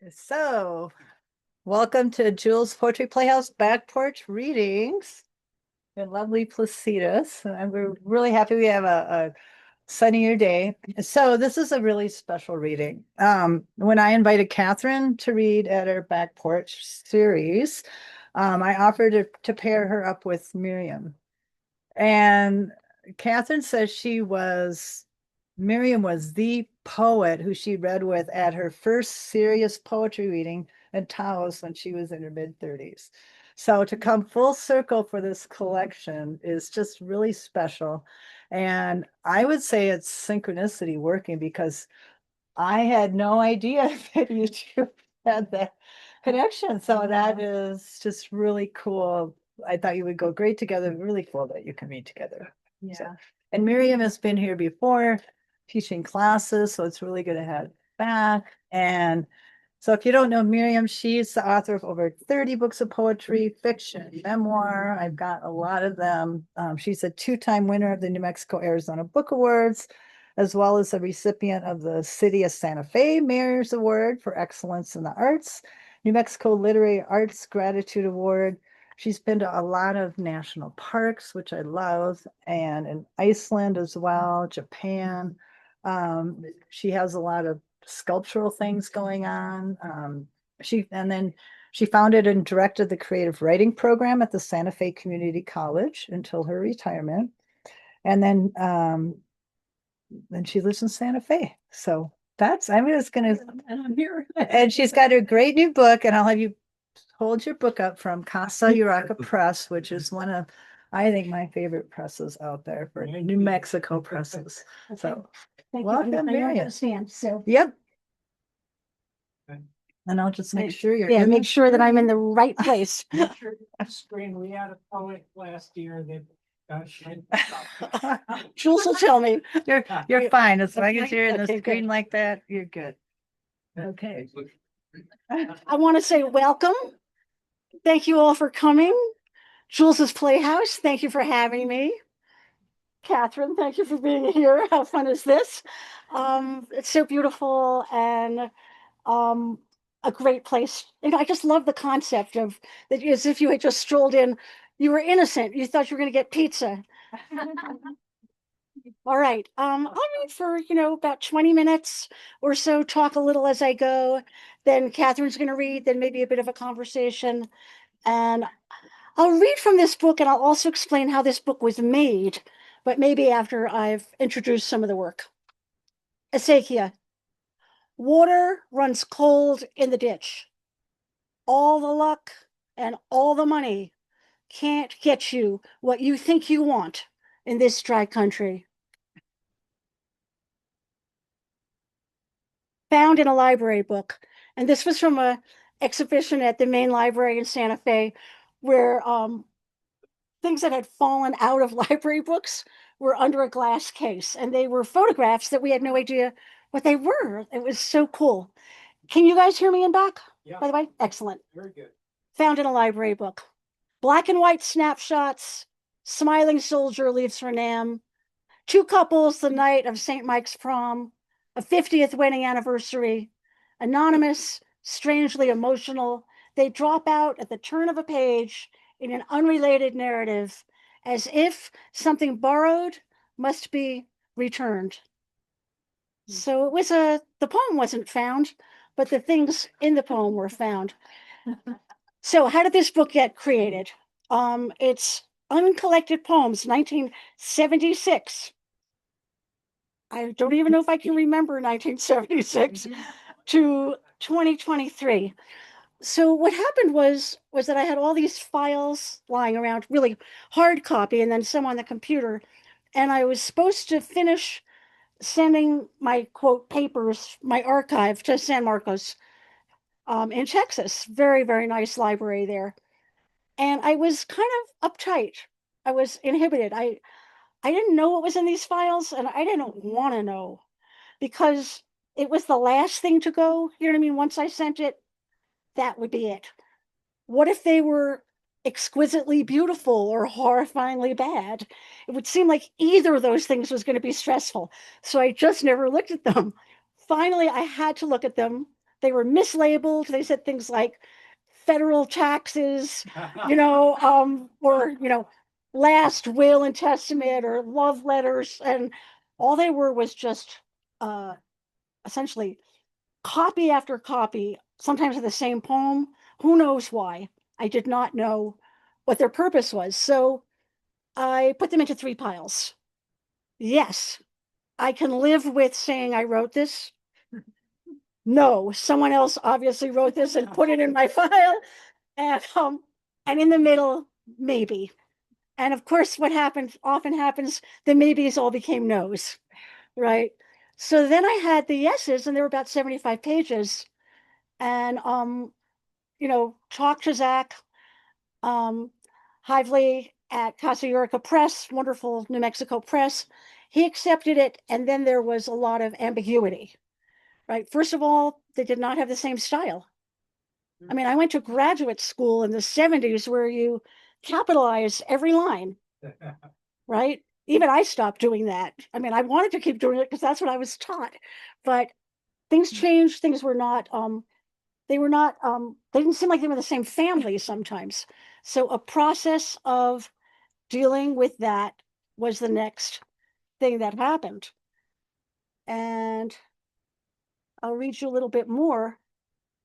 So, welcome to Jules Poetry Playhouse Back Porch Readings in lovely Placitas. And we're really happy we have a sunnier day. So, this is a really special reading. When I invited Catherine to read at our Back Porch series, I offered to pair her up with Miriam. And Catherine says Miriam was the poet who she read with at her first serious poetry reading in Taos when she was in her mid-30s. So to come full circle for this collection is just really special. And I would say it's synchronicity working because I had no idea that you two had that connection. So that is just really cool. I thought you would go great together. Really cool that you can read together. So, Yeah. and Miriam has been here before teaching classes, so it's really good to have back. And so if you don't know Miriam, she's the author of over 30 books of poetry, fiction, memoir. I've got a lot of them. She's a two-time winner of the New Mexico Arizona Book Awards, as well as a recipient of the City of Santa Fe Mayor's Award for Excellence in the Arts, New Mexico Literary Arts Gratitude Award. She's been to a lot of national parks, which I love, and in Iceland as well, Japan. She has a lot of sculptural things going on. She founded and directed the creative writing program at the Santa Fe Community College until her retirement. And then she lives in Santa Fe. So I'm just gonna, And I'm here. and she's got a great new book, and I'll have you hold your book up from Casa Urraca Press, which is one of, I think, my favorite presses out there for New Mexico presses. So, Thank welcome, you. I know Miriam. those hands, so. Yep. And I'll just make sure you're Yeah, in make the sure that I'm in the right place. Screen, we had a poet last year that Jules will tell me. You're fine. As long as you're in the Okay, good. screen like that, you're good. Okay. I want to say welcome. Thank you all for coming. Jules's Playhouse, thank you for having me. Catherine, thank you for being here. How fun is this? It's so beautiful and a great place. And I just love the concept of that, as if you had just strolled in. You were innocent. You thought you were going to get pizza. All right. I'll read for, about 20 minutes or so, talk a little as I go. Then Catherine's going to read, then maybe a bit of a conversation. And I'll read from this book and I'll also explain how this book was made, but maybe after I've introduced some of the work. Acequia. Water runs cold in the ditch. All the luck and all the money can't get you what you think you want in this dry country. Found in a library book. And this was from an exhibition at the main library in Santa Fe, where things that had fallen out of library books were under a glass case. And they were photographs that we had no idea what they were. It was so cool. Can you guys hear me in back? Yeah. By the way, excellent. Very good. Found in a library book. Black and white snapshots. Smiling soldier leaves for Nam. Two couples the night of St. Mike's prom. A 50th wedding anniversary. Anonymous, strangely emotional. They drop out at the turn of a page in an unrelated narrative, as if something borrowed must be returned. So it was the poem wasn't found, but the things in the poem were found. So how did this book get created? It's Uncollected Poems, 1976. I don't even know if I can remember 1976 to 2023. So what happened was that I had all these files lying around, really hard copy, and then some on the computer. And I was supposed to finish sending my quote papers, my archive to San Marcos in Texas. Very, very nice library there. And I was kind of uptight. I was inhibited. I didn't know what was in these files, and I didn't want to know because it was the last thing to go. You know what I mean? Once I sent it, that would be it. What if they were exquisitely beautiful or horrifyingly bad? It would seem like either of those things was going to be stressful. So I just never looked at them. Finally, I had to look at them They were mislabeled. They said things like federal taxes, or, last will and testament or love letters. And all they were was just essentially copy after copy, sometimes of the same poem. Who knows why? I did not know what their purpose was. So I put them into 3 piles. Yes, I can live with saying I wrote this. No, someone else obviously wrote this and put it in my file. And in the middle, maybe. And of course, what often happens, the maybes all became no's, right? So then I had the yeses, and they were about 75 pages. And talked to Zach Hively at Casa Yurica Press, wonderful New Mexico press. He accepted it, and then there was a lot of ambiguity, right? First of all, they did not have the same style. I mean, I went to graduate school in the 70s where you capitalize every line, right? Even I stopped doing that. I mean, I wanted to keep doing it because that's what I was taught, but things changed. Things were not, they didn't seem like they were the same family sometimes. So a process of dealing with that was the next thing that happened. And I'll read you a little bit more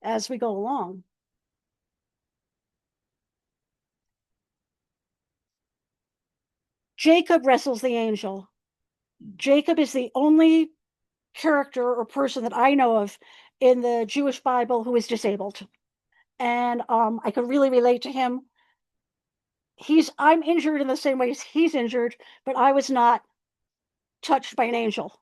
as we go along. Jacob wrestles the angel. Jacob is the only character or person that I know of in the Jewish Bible who is disabled. And I could really relate to him. I'm injured in the same way as he's injured, but I was not touched by an angel.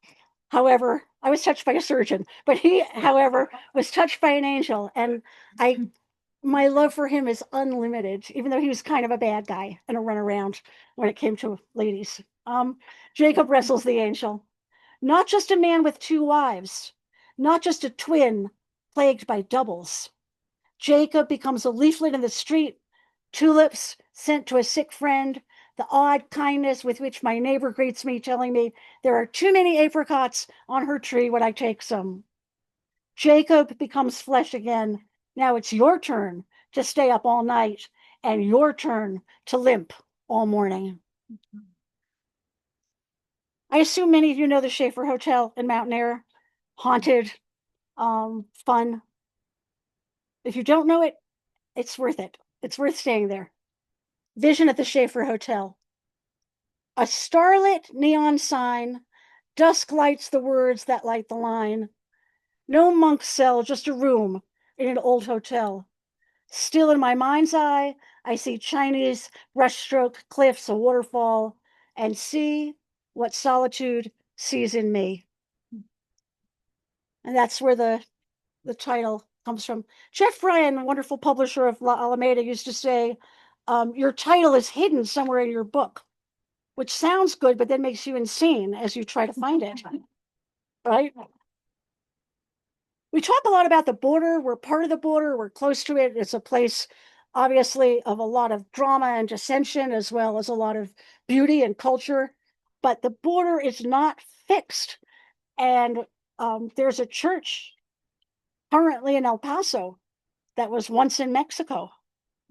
However, I was touched by a surgeon, but he, however, was touched by an angel. And my love for him is unlimited, even though he was kind of a bad guy and a runaround when it came to ladies. Jacob wrestles the angel. Not just a man with 2 wives, not just a twin plagued by doubles. Jacob becomes a leaflet in the street, tulips sent to a sick friend, the odd kindness with which my neighbor greets me, telling me there are too many apricots on her tree, would I take some? Jacob becomes flesh again. Now it's your turn to stay up all night and your turn to limp all morning. I assume many of you know the Schaefer Hotel in Mountain Air. Haunted, fun. If you don't know it, it's worth it. It's worth staying there. Vision at the Schaefer Hotel. A starlit neon sign. Dusk lights the words that light the line. No monk's cell, just a room in an old hotel. Still in my mind's eye, I see Chinese brushstroke cliffs, a waterfall, and see what solitude sees in me. And that's where the title comes from. Jeff Bryan, wonderful publisher of La Alameda, used to say, your title is hidden somewhere in your book, which sounds good, but then makes you insane as you try to find it, right? We talk a lot about the border. We're part of the border. We're close to it. It's a place, obviously, of a lot of drama and dissension, as well as a lot of beauty and culture. But the border is not fixed. And there's a church currently in El Paso that was once in Mexico,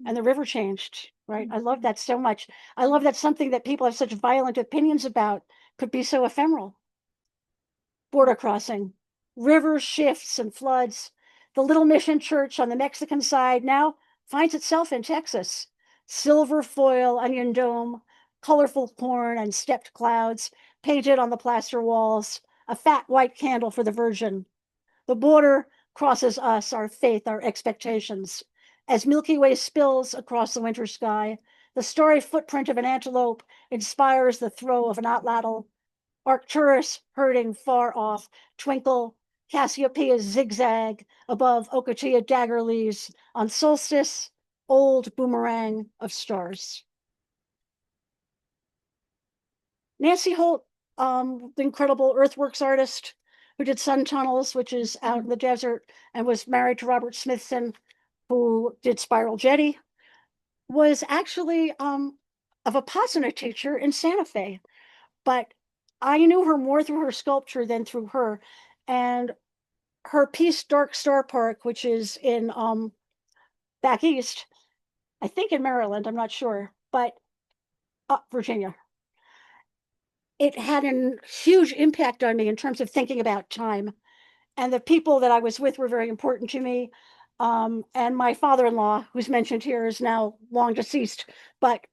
and the river changed, right? I love that so much. I love that something that people have such violent opinions about could be so ephemeral. Border crossing, river shifts and floods. The little mission church on the Mexican side now finds itself in Texas. Silver foil, onion dome, colorful corn and stepped clouds painted on the plaster walls, a fat white candle for the Virgin. The border crosses us, our faith, our expectations. As Milky Way spills across the winter sky, the starry footprint of an antelope inspires the throw of an atlatl. Arcturus herding far off, twinkle Cassiopeia zigzag above Ocotillo dagger leaves on solstice, old boomerang of stars. Nancy Holt, the incredible earthworks artist who did Sun Tunnels, which is out in the desert, and was married to Robert Smithson, who did Spiral Jetty, was actually a Vipassana teacher in Santa Fe. But I knew her more through her sculpture than through her. And her piece Dark Star Park, which is in back east, I think in Maryland, I'm not sure, but Virginia. It had a huge impact on me in terms of thinking about time. And the people that I was with were very important to me. And my father-in-law, who's mentioned here, is now long deceased, but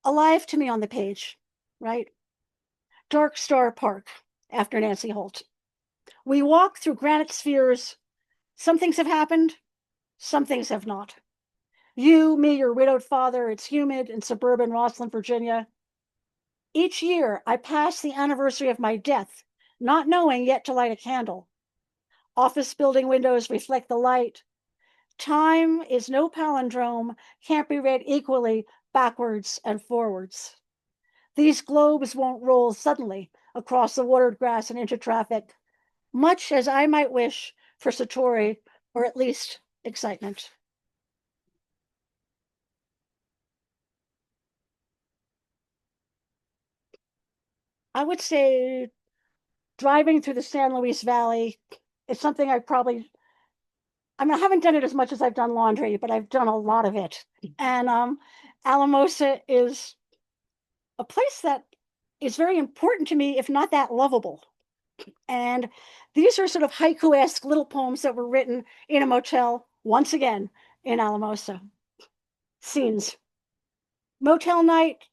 alive to me on the page, right? Dark Star Park, after Nancy Holt. We walk through granite spheres. Some things have happened, some things have not. You, me, your widowed father, it's humid in suburban Rosslyn, Virginia. Each year, I pass the anniversary of my death, not knowing yet to light a candle. Office building windows reflect the light. Time is no palindrome, can't be read equally backwards and forwards. These globes won't roll suddenly across the watered grass and into traffic, much as I might wish for Satori, or at least excitement. I would say driving through the San Luis Valley is something I haven't done it as much as I've done laundry, but I've done a lot of it. And Alamosa is a place that is very important to me, if not that lovable. And these are sort of haiku-esque little poems that were written in a motel, once again, in Alamosa. Scenes. Motel night,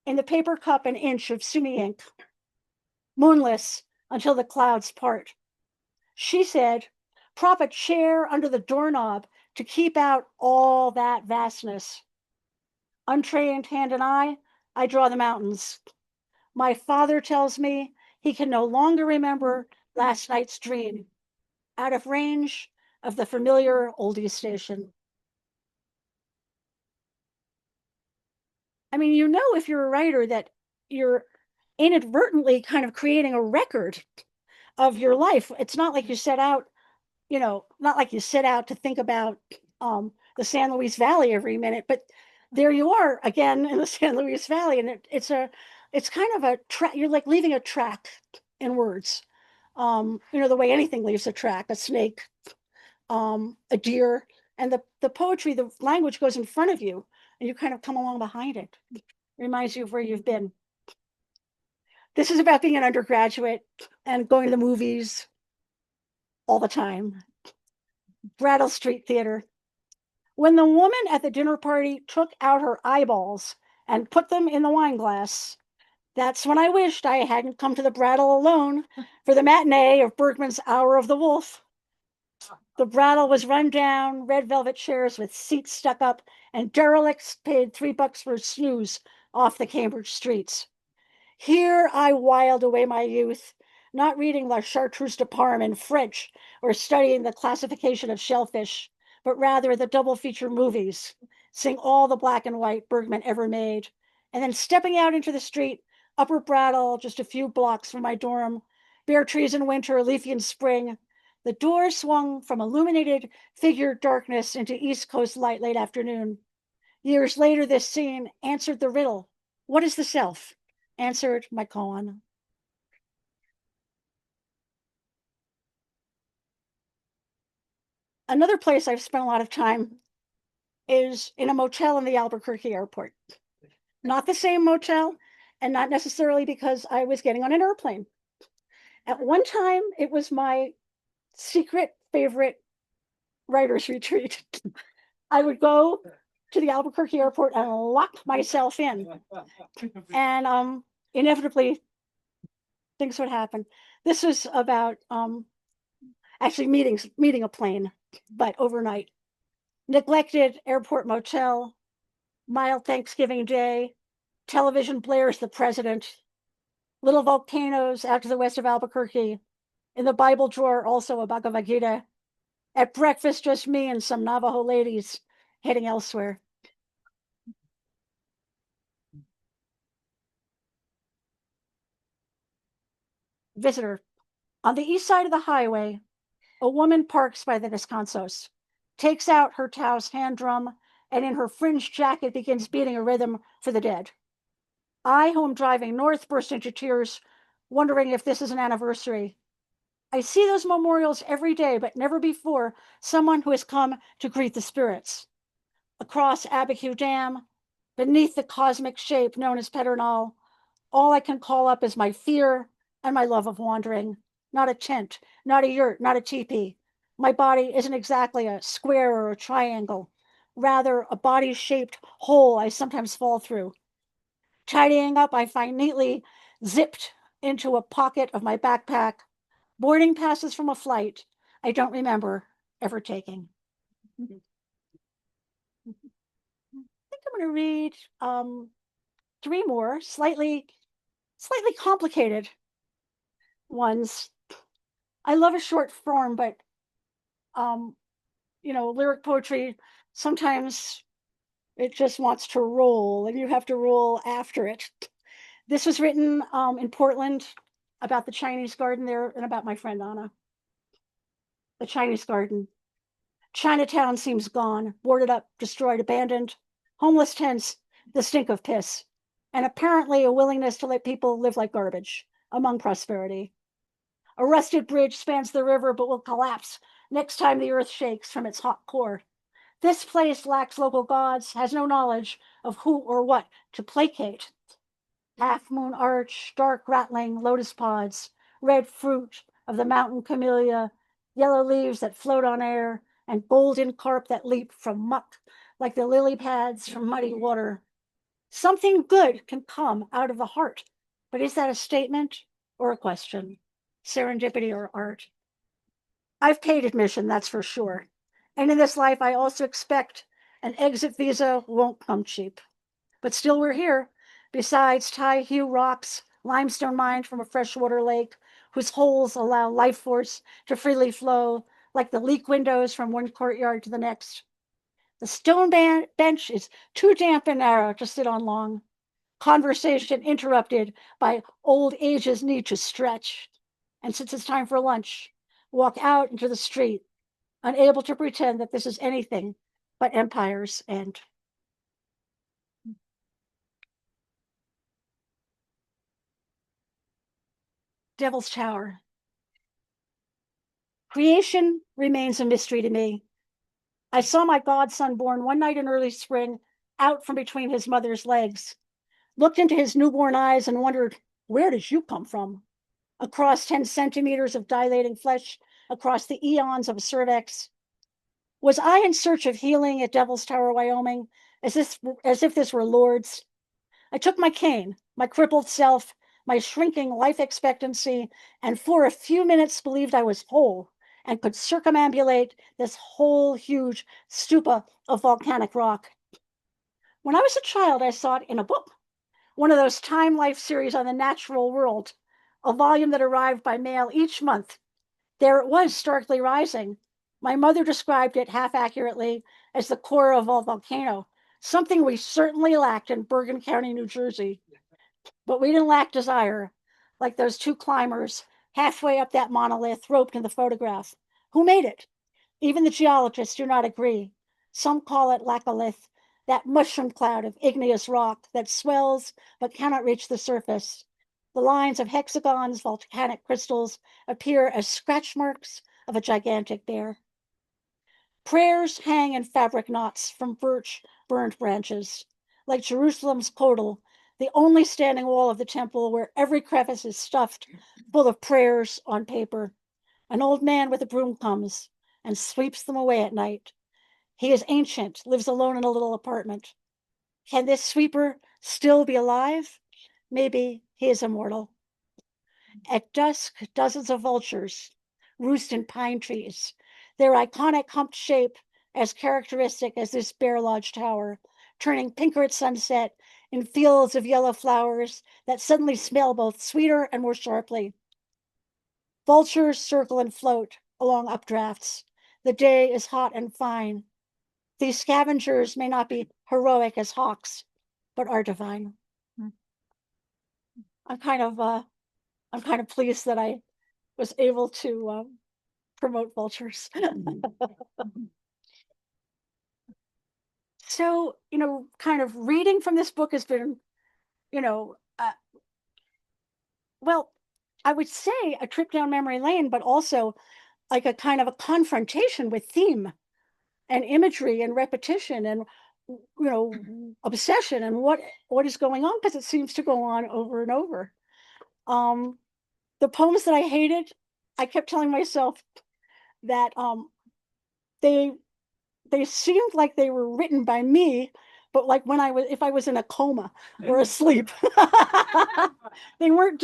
in the paper cup an inch of sumi ink. Moonless until the clouds part. She said, prop a chair under the doorknob to keep out all that vastness. Untrained hand and I draw the mountains. My father tells me he can no longer remember last night's dream, out of range of the familiar oldie station. I mean, you know, if you're a writer, that you're inadvertently kind of creating a record of your life. It's not like you set out, not like you set out to think about the San Luis Valley every minute, but there you are again in the San Luis Valley, and it's kind of a track. You're like leaving a track in words. The way anything leaves a track, a snake, a deer, and the poetry, the language goes in front of you, and you kind of come along behind it. Reminds you of where you've been. This is about being an undergraduate and going to the movies all the time. Brattle Street Theater. When the woman at the dinner party took out her eyeballs and put them in the wine glass, that's when I wished I hadn't come to the Brattle alone for the matinee of Bergman's Hour of the Wolf. The Brattle was run down, red velvet chairs with seats stuck up, and derelicts paid $3 for a snooze off the Cambridge streets. Here I whiled away my youth, not reading La Chartreuse de Parme in French or studying the classification of shellfish, but rather the double feature movies, seeing all the black and white Bergman ever made, and then stepping out into the street, Upper Brattle, just a few blocks from my dorm, bare trees in winter, leafy in spring. The door swung from illuminated figure darkness into East Coast light late afternoon. Years later, this scene answered the riddle. What is the self? Answered my koan. Another place I've spent a lot of time is in a motel in the Albuquerque airport. Not the same motel, and not necessarily because I was getting on an airplane. At one time, it was my secret favorite writer's retreat. I would go to the Albuquerque airport and lock myself in. And inevitably, things would happen. This was about actually meeting a plane, but overnight. Neglected airport motel, mild Thanksgiving Day, television blares the president, little volcanoes out to the west of Albuquerque, in the Bible drawer also a Bhagavad Gita, at breakfast just me and some Navajo ladies heading elsewhere. Visitor. On the east side of the highway, a woman parks by the descansos, takes out her Tao's hand drum, and in her fringed jacket begins beating a rhythm for the dead. I, who am driving north, burst into tears, wondering if this is an anniversary. I see those memorials every day, but never before someone who has come to greet the spirits. Across Abiquiu Dam, beneath the cosmic shape known as Pedernal, all I can call up is my fear and my love of wandering. Not a tent, not a yurt, not a teepee. My body isn't exactly a square or a triangle, rather a body-shaped hole I sometimes fall through. Tidying up, I find neatly zipped into a pocket of my backpack boarding passes from a flight I don't remember ever taking. I think I'm going to read 3 more slightly complicated ones. I love a short form, but lyric poetry sometimes it just wants to roll, and you have to roll after it. This was written in Portland about the Chinese garden there and about my friend Anna. The Chinese garden. Chinatown seems gone, boarded up, destroyed, abandoned. Homeless tents, the stink of piss, and apparently a willingness to let people live like garbage among prosperity. A rusted bridge spans the river but will collapse next time the earth shakes from its hot core. This place lacks local gods, has no knowledge of who or what to placate. Half moon arch, dark rattling lotus pods, red fruit of the mountain camellia, yellow leaves that float on air, and golden carp that leap from muck like the lily pads from muddy water. Something good can come out of the heart, but is that a statement or a question? Serendipity or art? I've paid admission, that's for sure. And in this life, I also expect an exit visa won't come cheap. But still, we're here. Besides Hue rocks, limestone mined from a freshwater lake, whose holes allow life force to freely flow, like the leak windows from one courtyard to the next. The stone bench is too damp and narrow to sit on long. Conversation interrupted by old age's need to stretch. And since it's time for lunch, walk out into the street, unable to pretend that this is anything but empire's end. Devil's Tower. Creation remains a mystery to me. I saw my godson born one night in early spring, out from between his mother's legs, looked into his newborn eyes and wondered, where did you come from? Across 10 centimeters of dilating flesh, across the eons of a cervix. Was I in search of healing at Devil's Tower, Wyoming, as if this were Lourdes? I took my cane, my crippled self, my shrinking life expectancy, and for a few minutes believed I was whole and could circumambulate this whole huge stupa of volcanic rock. When I was a child, I saw it in a book, one of those Time Life series on the natural world, a volume that arrived by mail each month. There it was, starkly rising. My mother described it half accurately as the core of a volcano, something we certainly lacked in Bergen County, New Jersey. But we didn't lack desire, like those 2 climbers halfway up that monolith roped in the photograph. Who made it? Even the geologists do not agree. Some call it laccolith, that mushroom cloud of igneous rock that swells but cannot reach the surface. The lines of hexagons, volcanic crystals appear as scratch marks of a gigantic bear. Prayers hang in fabric knots from birch burned branches, like Jerusalem's Kotel, the only standing wall of the temple where every crevice is stuffed full of prayers on paper. An old man with a broom comes and sweeps them away at night. He is ancient, lives alone in a little apartment. Can this sweeper still be alive? Maybe he is immortal. At dusk, dozens of vultures roost in pine trees, their iconic humped shape as characteristic as this Bear Lodge tower, turning pinker at sunset in fields of yellow flowers that suddenly smell both sweeter and more sharply. Vultures circle and float along updrafts. The day is hot and fine. These scavengers may not be heroic as hawks, but are divine. I'm kind of pleased that I was able to promote vultures. So, kind of reading from this book has been, well, I would say a trip down memory lane, but also like a kind of a confrontation with theme and imagery and repetition and obsession and what is going on, because it seems to go on over and over. The poems that I hated, I kept telling myself that they seemed like they were written by me, but like if I was in a coma or asleep. they weren't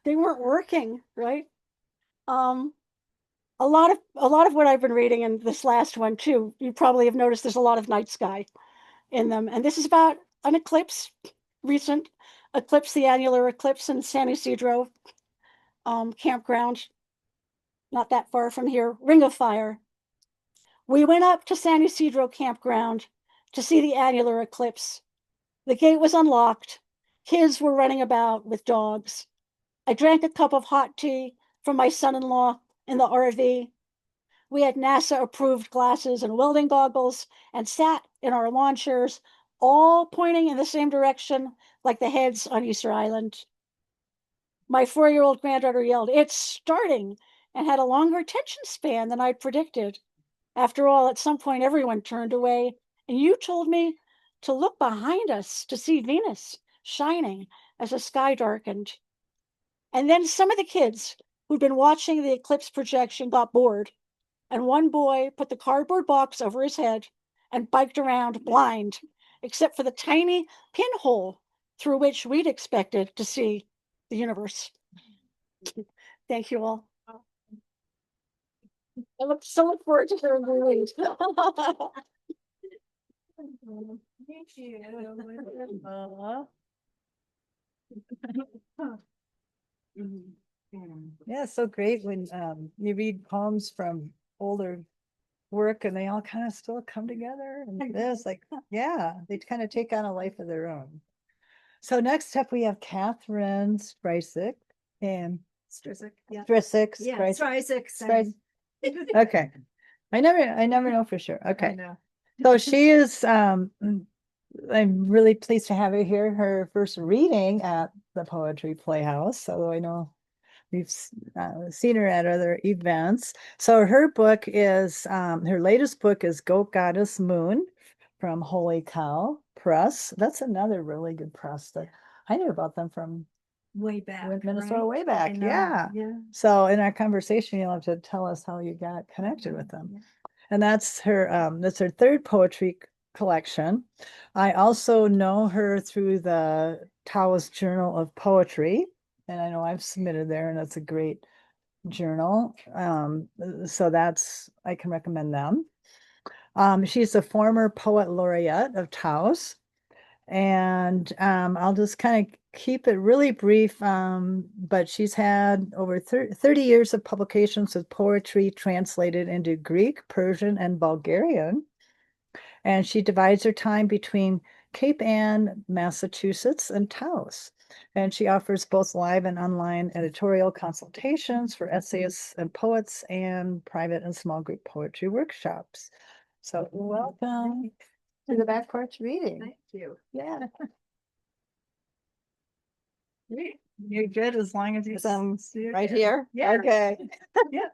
working, right? A lot of what I've been reading, and this last one too, you probably have noticed there's a lot of night sky in them. And this is about an eclipse, recent eclipse, the annular eclipse in San Isidro campground, not that far from here, Ring of Fire. We went up to San Isidro campground to see the annular eclipse. The gate was unlocked. Kids were running about with dogs. I drank a cup of hot tea from my son-in-law in the RV. We had NASA-approved glasses and welding goggles and sat in our lawn chairs, all pointing in the same direction like the heads on Easter Island. My 4-year-old granddaughter yelled, "It's starting," and had a longer attention span than I'd predicted. After all, at some point, everyone turned away, and you told me to look behind us to see Venus shining as the sky darkened. And then some of the kids who'd been watching the eclipse projection got bored, and one boy put the cardboard box over his head and biked around blind, except for the tiny pinhole through which we'd expected to see the universe. Thank you all. I look forward to hearing the read. Thank you. Yeah, it's so great when you read poems from older work and they all kind of still come together. And this, like, yeah, they kind of take on a life of their own. So next up we have Catherine Strisik and Strisik, yeah. Strisik. Yeah, Strisik. Strisik. Okay. I never know for sure. I Okay. know. So she is I'm really pleased to have her here, her first reading at the Poetry Playhouse. Although I know we've seen her at other events. So her book is her latest book is Goat Goddess Moon from Holy Cow Press. That's another really good press that I knew about them from Way back. Minnesota right? way back. I know, Yeah. Yeah. So in our conversation, you'll have to tell us how you got connected with them. And that's her third poetry collection. I also know her through the Taoist Journal of Poetry, and I know I've submitted there, and that's a great journal. So I can recommend them. She's a former poet laureate of Taos, and I'll just kind of keep it really brief. But she's had over 30 years of publications with poetry translated into Greek, Persian, and Bulgarian. And she divides her time between Cape Ann, Massachusetts, and Taos. And she offers both live and online editorial consultations for essayists and poets and private and small group poetry workshops. So welcome to the Back Porch Reading. Thank you. Yeah. You're good as long as you Right here? Yeah. Okay. Yeah.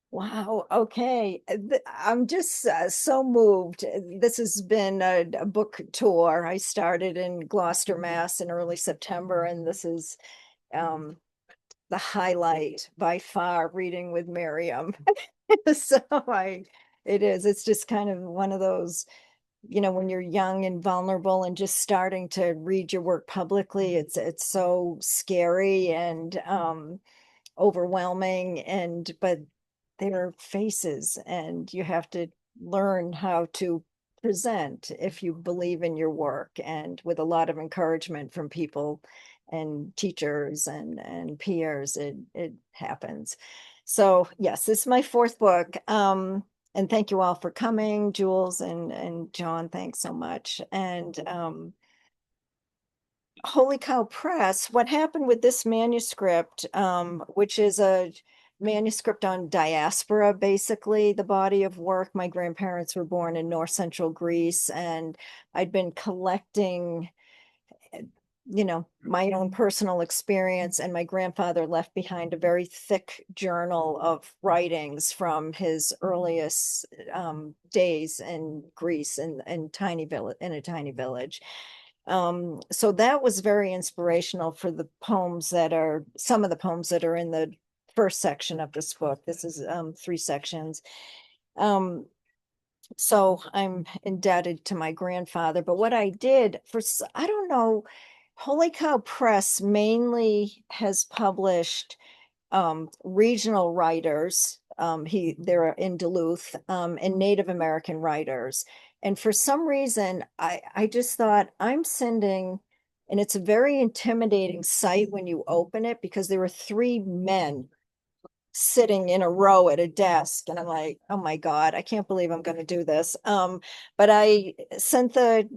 Wow. Okay. I'm just so moved. This has been a book tour. I started in Gloucester, Mass in early September, and this is the highlight by far, reading with Miriam. So it's just kind of one of those, when you're young and vulnerable and just starting to read your work publicly, it's so scary and overwhelming, but their faces, and you have to learn how to present if you believe in your work, and with a lot of encouragement from people and teachers and peers, it happens. So yes, this is my fourth book. And thank you all for coming, Jules and John, thanks so much. And Holy Cow Press, what happened with this manuscript, which is a manuscript on diaspora, basically, the body of work. My grandparents were born in north central Greece, and I'd been collecting you know, my own personal experience, and my grandfather left behind a very thick journal of writings from his earliest days in Greece and tiny village in a tiny village. So that was very inspirational for the poems that are some of the poems that are in the first section of this book. This is 3 sections. So I'm indebted to my grandfather. But what I did I don't know, Holy Cow Press mainly has published regional writers. They're in Duluth, and Native American writers. And for some reason, I just thought I'm sending, and it's a very intimidating sight when you open it because there were 3 men sitting in a row at a desk, and I'm like, oh my God, I can't believe I'm going to do this. But I sent the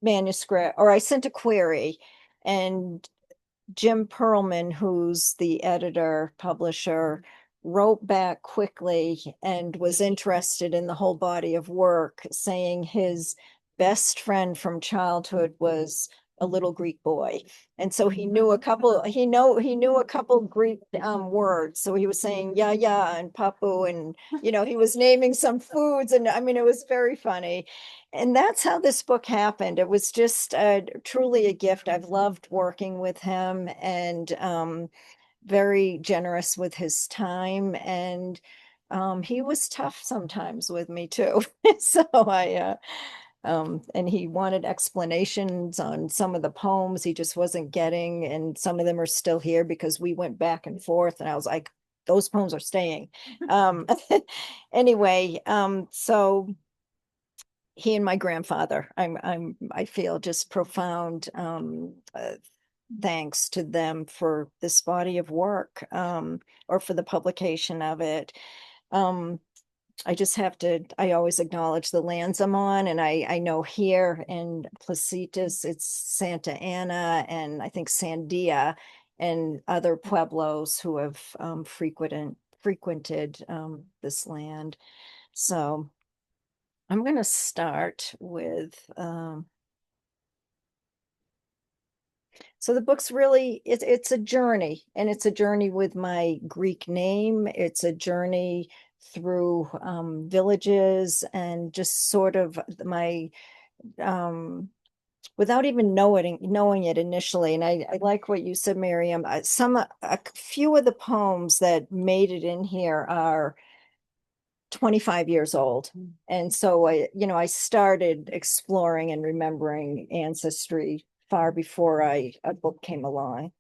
manuscript, or I sent a query, and Jim Perlman, who's the editor, publisher, wrote back quickly and was interested in the whole body of work, saying his best friend from childhood was a little Greek boy. And so he knew a couple, he knew a couple Greek words. So he was saying yeah and papu, and he was naming some foods, and I mean it was very funny. And that's how this book happened. It was just truly a gift. I've loved working with him, and very generous with his time. And he was tough sometimes with me too. So and he wanted explanations on some of the poems he just wasn't getting. And some of them are still here because we went back and forth. And I was like, those poems are staying. Anyway, so he and my grandfather, I feel just profound thanks to them for this body of work, or for the publication of it. I always acknowledge the lands I'm on, and I know here in Placitas, it's Santa Ana and I think Sandia and other pueblos who have frequented this land. So I'm going to start with, so the book's really, it's a journey, and it's a journey with my Greek name. It's a journey through villages, and just sort of my, without even knowing it initially. And I like what you said, Miriam. A few of the poems that made it in here are 25 years old. And so I started exploring and remembering ancestry far before a book came along.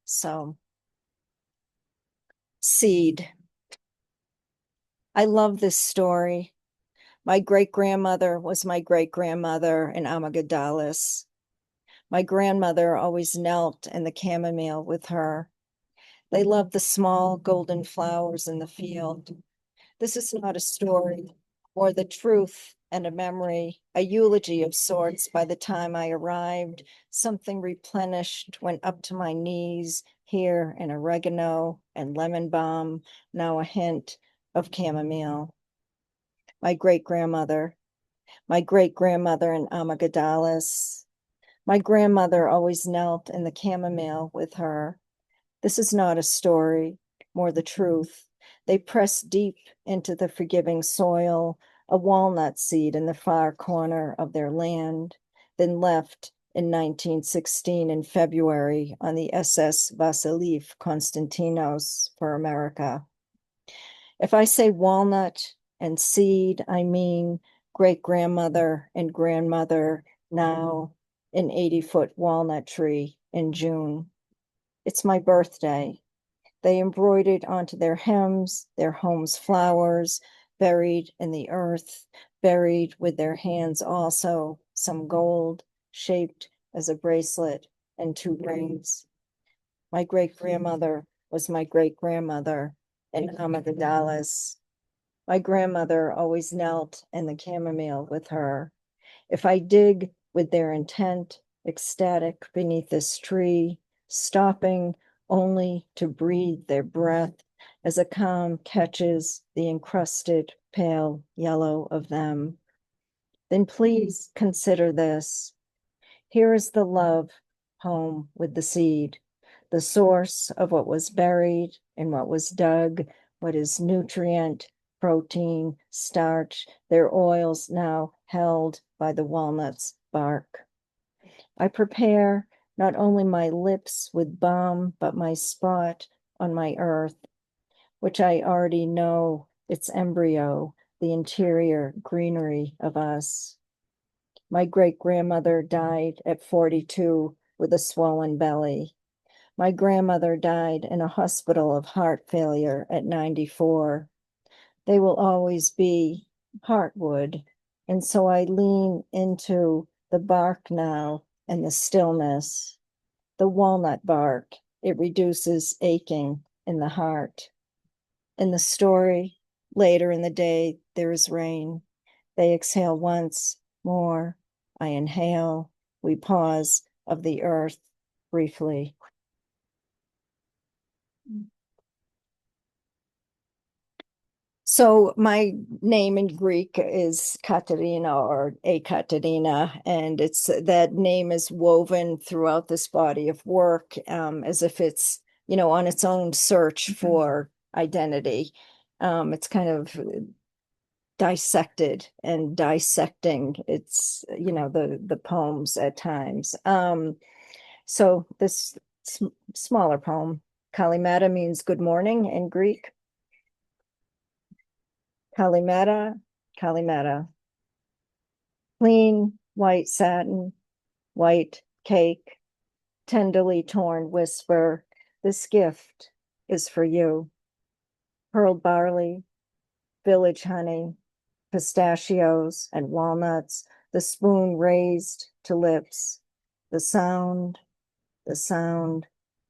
So, Seed. I love this story. My great-grandmother was my great-grandmother in Amygdalis. My grandmother always knelt in the chamomile with her. They loved the small golden flowers in the field. This is not a story, or the truth and a memory, a eulogy of sorts. By the time I arrived, something replenished went up to my knees, here in oregano and lemon balm, now a hint of chamomile. My great-grandmother in Amygdalis. My grandmother always knelt in the chamomile with her. This is not a story, more the truth. They pressed deep into the forgiving soil, a walnut seed in the far corner of their land, then left in 1916 in February on the SS Vasiliev Konstantinos for America. If I say walnut and seed, I mean great-grandmother and grandmother, now an 80-foot walnut tree in June. It's my birthday. They embroidered onto their hems, their home's flowers, buried in the earth, buried with their hands also, some gold, shaped as a bracelet and 2 rings. My great-grandmother was my great-grandmother in Amygdalis. My grandmother always knelt in the chamomile with her. If I dig with their intent, ecstatic beneath this tree, stopping only to breathe their breath as a calm catches the encrusted pale yellow of them, then please consider this. Here is the love home with the seed, the source of what was buried and what was dug, what is nutrient, protein, starch, their oils now held by the walnut's bark. I prepare not only my lips with balm, but my spot on my earth, which I already know its embryo, the interior greenery of us. My great-grandmother died at 42 with a swollen belly. My grandmother died in a hospital of heart failure at 94. They will always be heartwood, and so I lean into the bark now and the stillness. The walnut bark, it reduces aching in the heart. In the story, later in the day, there is rain. They exhale once more. I inhale. We pause of the earth briefly. So my name in Greek is Katerina or Ekaterina, and it's that name is woven throughout this body of work, as if it's, on its own search for identity. It's kind of dissected and dissecting its, the poems at times. So this smaller poem, Kalimata, means good morning in Greek. Kalimata, Kalimata. Clean white satin, white cake, tenderly torn whisper, this gift is for you. Pearl barley, village honey, pistachios and walnuts, the spoon raised to lips. The sound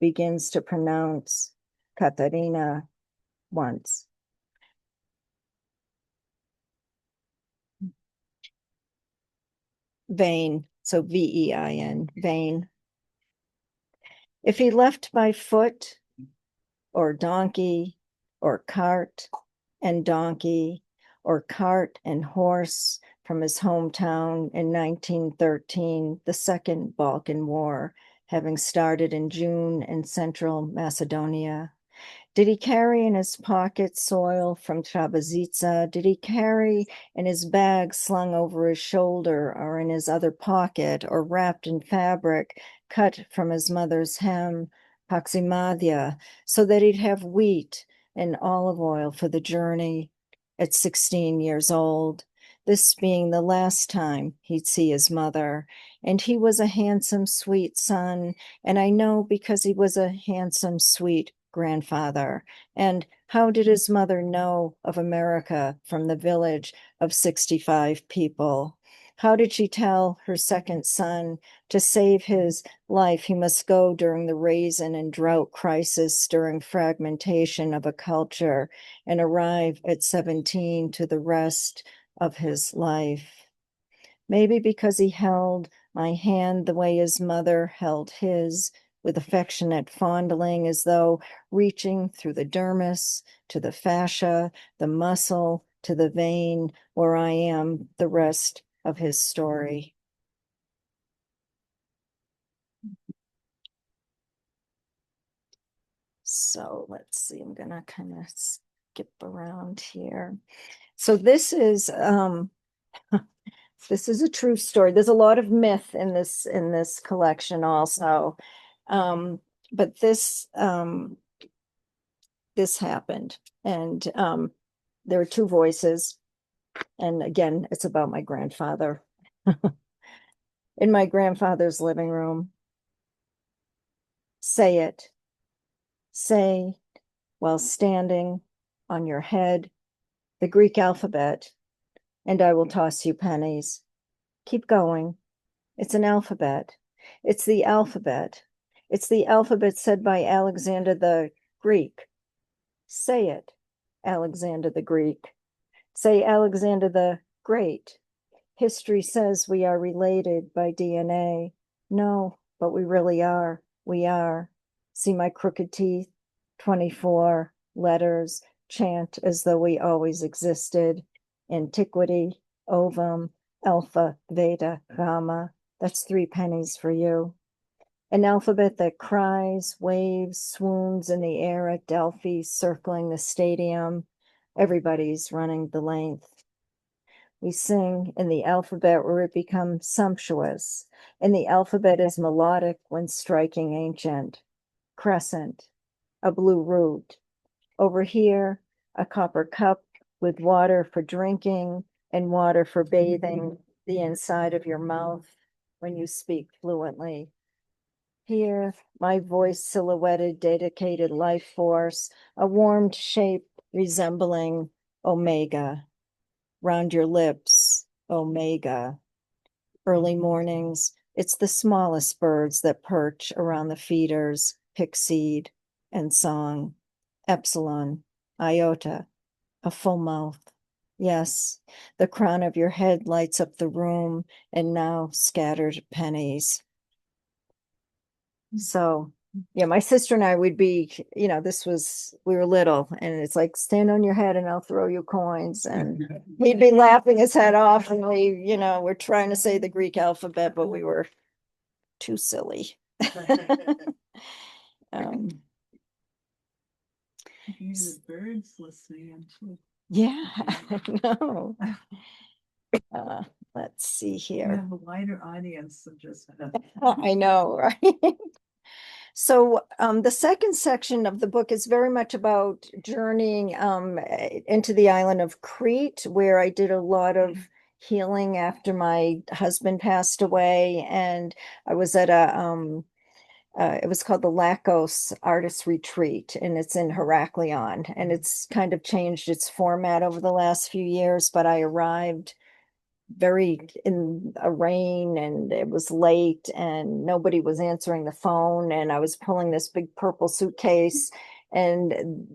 begins to pronounce Katerina once. Vein, so vein, vein. If he left by foot or donkey or cart and donkey or cart and horse from his hometown in 1913, the Second Balkan War, having started in June in central Macedonia. Did he carry in his pocket soil from Trabazitsa? Did he carry in his bag slung over his shoulder or in his other pocket or wrapped in fabric cut from his mother's hem, Paximadia, so that he'd have wheat and olive oil for the journey at 16 years old? This being the last time he'd see his mother. And he was a handsome, sweet son. And I know because he was a handsome, sweet grandfather. And how did his mother know of America from the village of 65 people? How did she tell her second son to save his life he must go during the raisin and drought crisis, during fragmentation of a culture, and arrive at 17 to the rest of his life? Maybe because he held my hand the way his mother held his, with affectionate fondling, as though reaching through the dermis to the fascia, the muscle to the vein, where I am the rest of his story. So let's see, I'm gonna kind of skip around here. So this is this is a true story. There's a lot of myth in this collection also. But this happened, and there are two voices, and again, it's about my grandfather. In my grandfather's living room. Say it. Say, while standing on your head, the Greek alphabet, and I will toss you pennies. Keep going. It's an alphabet. It's the alphabet. It's the alphabet said by Alexander the Greek. Say it, Alexander the Greek. Say Alexander the Great. History says we are related by DNA. No, but we really are. We are. See my crooked teeth? 24 letters, chant as though we always existed. Antiquity, ovum, alpha, beta, gamma. That's 3 pennies for you. An alphabet that cries, waves, swoons in the air at Delphi, circling the stadium. Everybody's running the length. We sing in the alphabet where it becomes sumptuous, and the alphabet is melodic when striking ancient. Crescent, a blue root. Over here, a copper cup with water for drinking and water for bathing the inside of your mouth when you speak fluently. Here, my voice silhouetted dedicated life force, a warmed shape resembling omega. Round your lips, omega. Early mornings, it's the smallest birds that perch around the feeders, pick seed and song. Epsilon, iota, a full mouth. Yes, the crown of your head lights up the room, and now scattered pennies. So, yeah, my sister and I would be, we were little, and it's like, stand on your head and I'll throw you coins. And he'd be laughing his head off, and we're trying to say the Greek alphabet, but we were too silly. The birds listening too. Yeah, I know. Let's see You here. have a wider audience than just. I know, right? So the second section of the book is very much about journeying into the island of Crete, where I did a lot of healing after my husband passed away. And I was at it was called the Lakos Artist Retreat, and it's in Heraklion. And it's kind of changed its format over the last few years, but I arrived very in a rain, and it was late, and nobody was answering the phone, and I was pulling this big purple suitcase, and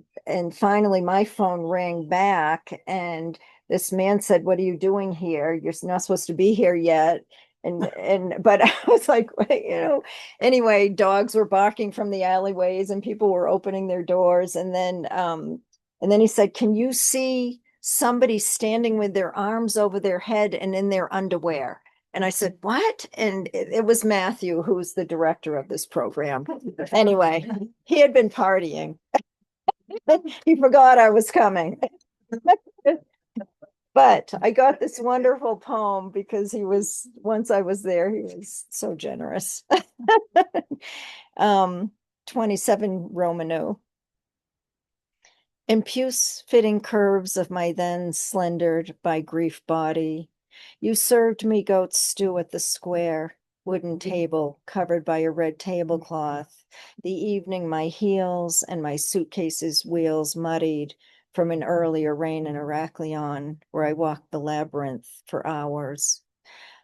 finally my phone rang back, and this man said, "What are you doing here? You're not supposed to be here yet." But I was like, anyway, dogs were barking from the alleyways and people were opening their doors, and then he said, "Can you see somebody standing with their arms over their head and in their underwear?" And I said, "What?" And it was Matthew, who's the director of this program. Anyway, he had been partying. He forgot I was coming. But I got this wonderful poem because once I was there, he was so generous. 27 Romanu. In puce-fitting curves of my then slendered by grief body, you served me goat stew at the square wooden table covered by a red tablecloth, the evening my heels and my suitcase's wheels muddied from an earlier rain in Heraklion, where I walked the labyrinth for hours.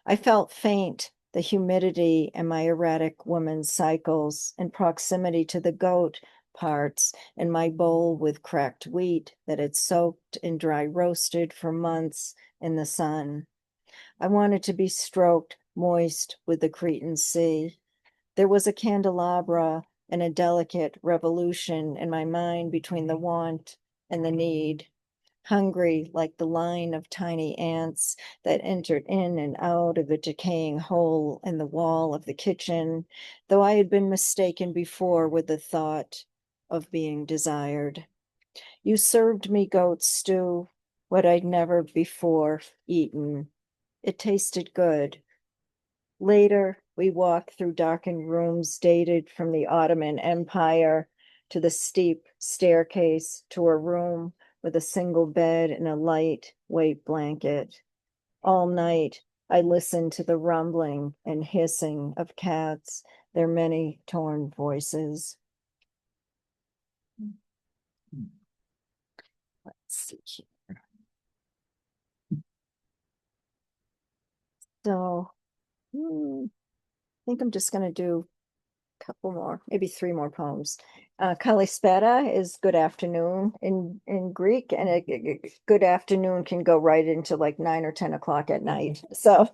I felt faint, the humidity and my erratic woman's cycles in proximity to the goat parts in my bowl with cracked wheat that had soaked and dry roasted for months in the sun. I wanted to be stroked, moist with the Cretan sea. There was a candelabra and a delicate revolution in my mind between the want and the need. Hungry like the line of tiny ants that entered in and out of a decaying hole in the wall of the kitchen, though I had been mistaken before with the thought of being desired. You served me goat stew, what I'd never before eaten. It tasted good. Later, we walked through darkened rooms dated from the Ottoman Empire to the steep staircase to a room with a single bed and a lightweight blanket. All night, I listened to the rumbling and hissing of cats, their many torn voices. Let's see here. So, I think I'm just going to do a couple more, maybe 3 more poems. Kalispera is good afternoon in Greek, and good afternoon can go right into like 9 or 10 o'clock at night. So,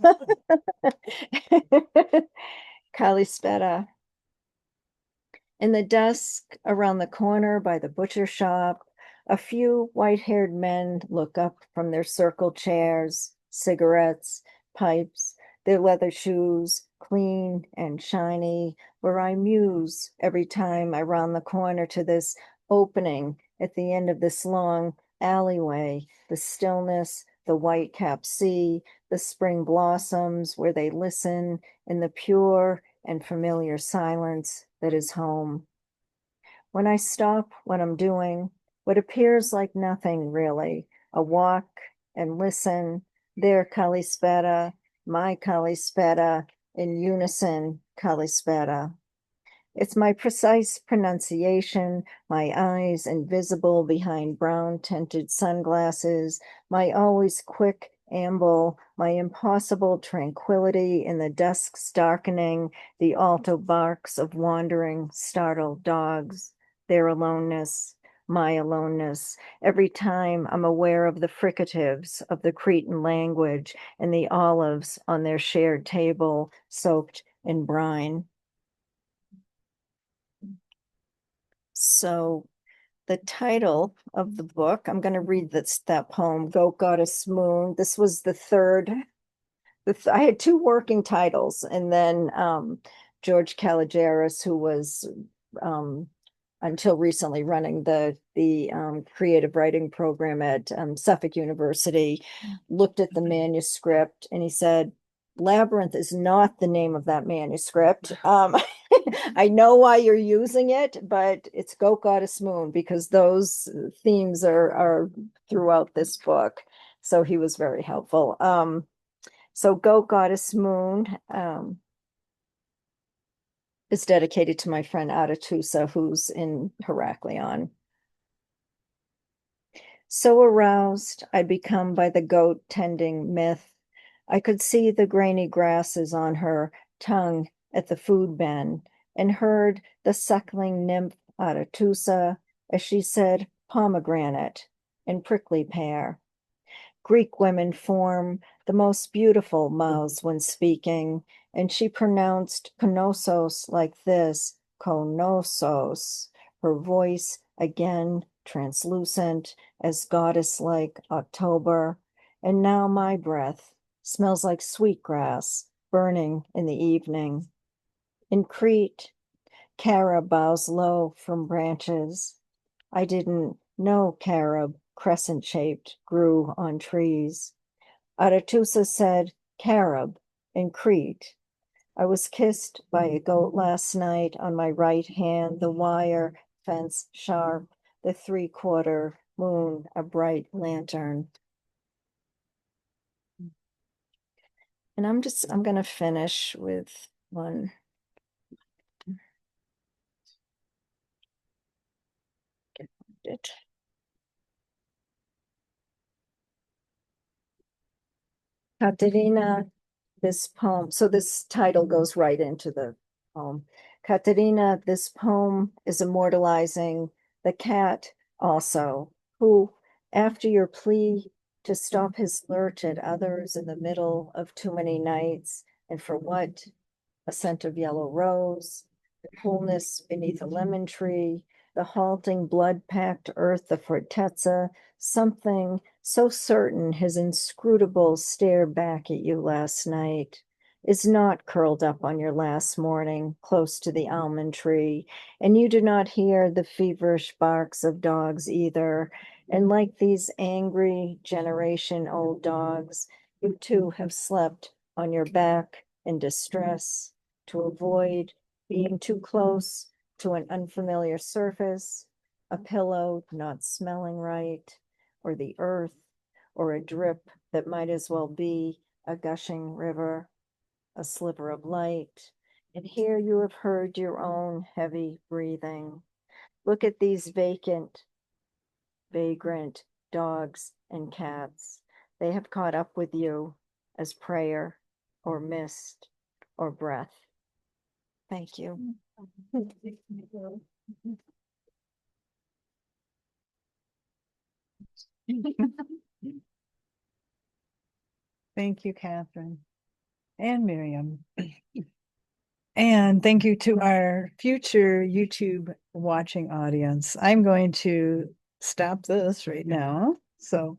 Kalispera. In the dusk around the corner by the butcher shop, a few white-haired men look up from their circle chairs, cigarettes, pipes, their leather shoes, clean and shiny, where I muse every time I round the corner to this opening at the end of this long alleyway, the stillness, the white-capped sea, the spring blossoms where they listen in the pure and familiar silence that is home. When I stop what I'm doing, what appears like nothing really, a walk and listen, their Kalispera, my Kalispera, in unison Kalispera. It's my precise pronunciation, my eyes invisible behind brown tinted sunglasses, my always quick amble, my impossible tranquility in the dusk's darkening, the alto barks of wandering, startled dogs, their aloneness, my aloneness. Every time I'm aware of the fricatives of the Cretan language and the olives on their shared table soaked in brine. So the title of the book, I'm going to read that poem, Goat Goddess Moon. This was the third. I had two working titles, and then George Kalogeris, who was until recently running the creative writing program at Suffolk University, looked at the manuscript and he said, Labyrinth is not the name of that manuscript. I know why you're using it, but it's Goat Goddess Moon because those themes are throughout this book. So he was very helpful. So Goat Goddess Moon is dedicated to my friend Adatusa, who's in Heraklion. So aroused I'd become by the goat tending myth. I could see the grainy grasses on her tongue at the food bin and heard the suckling nymph Adatusa as she said pomegranate and prickly pear. Greek women form the most beautiful mouths when speaking, and she pronounced konosos like this, konosos, her voice again translucent as goddess-like October. And now my breath smells like sweetgrass burning in the evening. In Crete, carob bows low from branches. I didn't know carob, crescent-shaped, grew on trees. Aretusa said, carob, in Crete. I was kissed by a goat last night on my right hand, the wire fence sharp, the 3/4 moon, a bright lantern. And I'm going to finish with one. It. Katerina, this poem, so this title goes right into the poem. Katerina, this poem is immortalizing the cat also, who, after your plea to stop his lurch at others in the middle of too many nights, and for what? A scent of yellow rose, the coolness beneath a lemon tree, the halting blood-packed earth of fortezza, something so certain his inscrutable stare back at you last night is not curled up on your last morning close to the almond tree, and you do not hear the feverish barks of dogs either. And like these angry generation-old dogs, you too have slept on your back in distress to avoid being too close to an unfamiliar surface, a pillow not smelling right, or the earth, or a drip that might as well be a gushing river, a sliver of light. And here you have heard your own heavy breathing. Look at these vacant, vagrant dogs and cats. They have caught up with you as prayer or mist or breath. Thank you. Thank you, Catherine and Miriam. And thank you to our future YouTube watching audience. I'm going to stop this right now. So